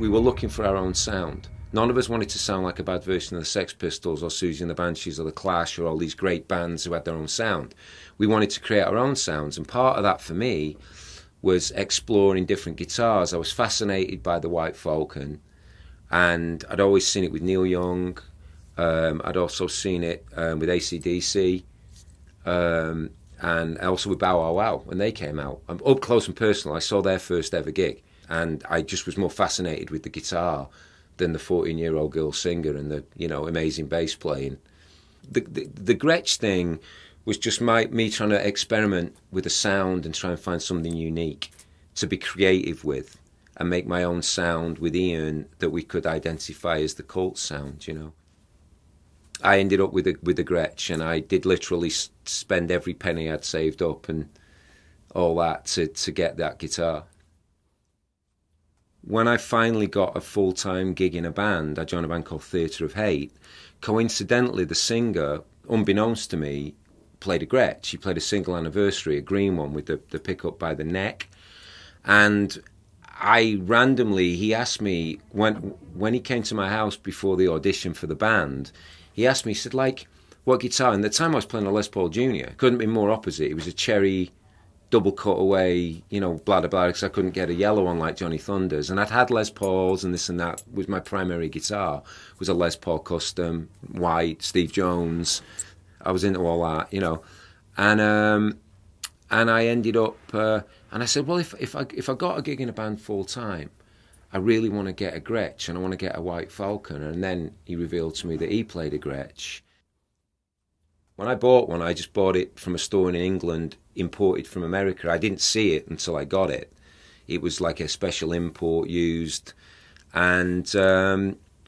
we were looking for our own sound. None of us wanted to sound like a bad version of the Sex Pistols or Susie and the Banshees or the Clash or all these great bands who had their own sound. We wanted to create our own sounds, and part of that for me was exploring different guitars. I was fascinated by the White Falcon, and I'd always seen it with Neil Young. I'd also seen it with AC/DC, and also with Bow Wow Wow when they came out. Up close and personal, I saw their first ever gig, and I just was more fascinated with the guitar than the 14-year-old girl singer and the, you know, amazing bass playing. The Gretsch thing was just me trying to experiment with a sound and try and find something unique to be creative with and make my own sound with Ian that we could identify as the cult sound, you know. I ended up with the Gretsch, and I did literally spend every penny I'd saved up and all that to get that guitar. When I finally got a full-time gig in a band, I joined a band called Theatre of Hate. Coincidentally, the singer, unbeknownst to me, played a Gretsch. He played a single anniversary, a green one with the pickup by the neck. And I randomly, he asked me, when he came to my house before the audition for the band, he asked me, he said, like, what guitar? And at the time I was playing a Les Paul Jr. Couldn't be more opposite. It was a cherry double cutaway, you know, blah, blah, blah, because I couldn't get a yellow one like Johnny Thunders. And I'd had Les Pauls and this and that. Was my primary guitar. It was a Les Paul Custom, white, Steve Jones. I was into all that, you know. And I ended up, and I said, well, if I got a gig in a band full time, I really want to get a Gretsch and I want to get a White Falcon. And then he revealed to me that he played a Gretsch. When I bought one, I just bought it from a store in England, imported from America. I didn't see it until I got it. It was like a special import used. And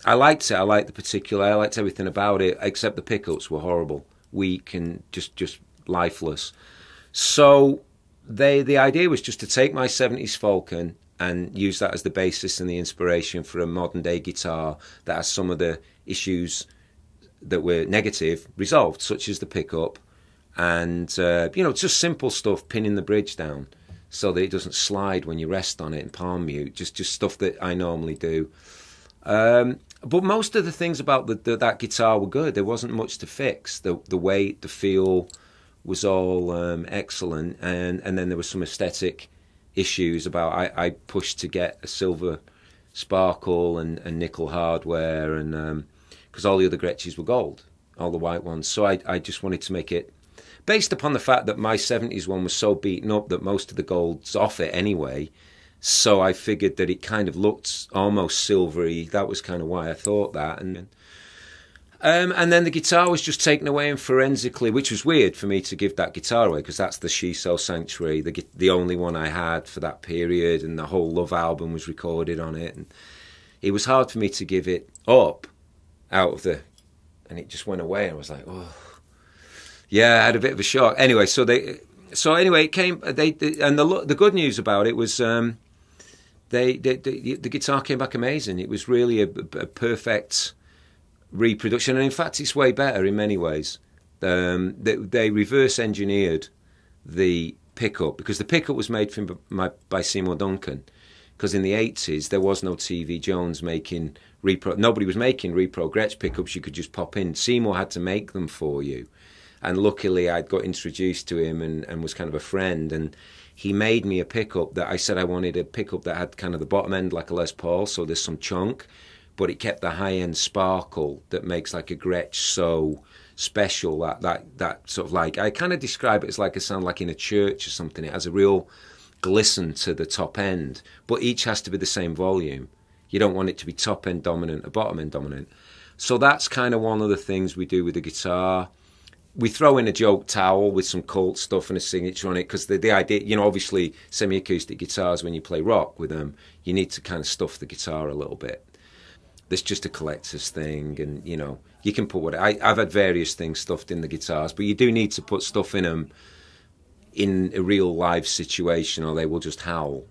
I liked it. I liked I liked everything about it, except the pickups were horrible, weak and just lifeless. So the idea was just to take my 70s Falcon and use that as the basis and the inspiration for a modern day guitar that has some of the issues that were negative resolved, such as the pickup and, you know, just simple stuff, pinning the bridge down so that it doesn't slide when you rest on it and palm mute, just stuff that I normally do. But most of the things about that guitar were good. There wasn't much to fix. The weight, the feel was all excellent, and then there were some aesthetic issues about I pushed to get a silver sparkle and nickel hardware, and because all the other Gretsches were gold, all the white ones. So I just wanted to make it based upon the fact that my 70s one was so beaten up that most of the gold's off it anyway. So I figured that it kind of looked almost silvery. That was kind of why I thought that. And then the guitar was just taken away and forensically, which was weird for me to give that guitar away because that's the She So Sanctuary, the only one I had for that period, and the whole Love album was recorded on it. And it was hard for me to give it up out of the, and it just went away. And I was like, oh, yeah, I had a bit of a shock. Anyway, anyway, it came. And the good news about it was the guitar came back amazing. It was really a perfect reproduction, and in fact, it's way better in many ways. They reverse engineered the pickup because the pickup was made by Seymour Duncan. Because in the 80s, there was no TV Jones making repro. Nobody was making repro Gretsch pickups you could just pop in. Seymour had to make them for you. And luckily, I'd got introduced to him and was kind of a friend. And he made me a pickup that I said I wanted a pickup that had kind of the bottom end like a Les Paul, so there's some chunk, but it kept the high-end sparkle that makes like a Gretsch so special. That sort of like, I kind of describe it as like a sound like in a church or something. It has a real glisten to the top end, but each has to be the same volume. You don't want it to be top end dominant or bottom end dominant. So that's kind of one of the things we do with the guitar. We throw in a joke towel with some cult stuff and a signature on it because the idea, you know, obviously semi-acoustic guitars, when you play rock with them, you need to kind of stuff the guitar a little bit. There's just a collector's thing, and, you know, you can put I've had various things stuffed in the guitars, but you do need to put stuff in them in a real live situation or they will just howl.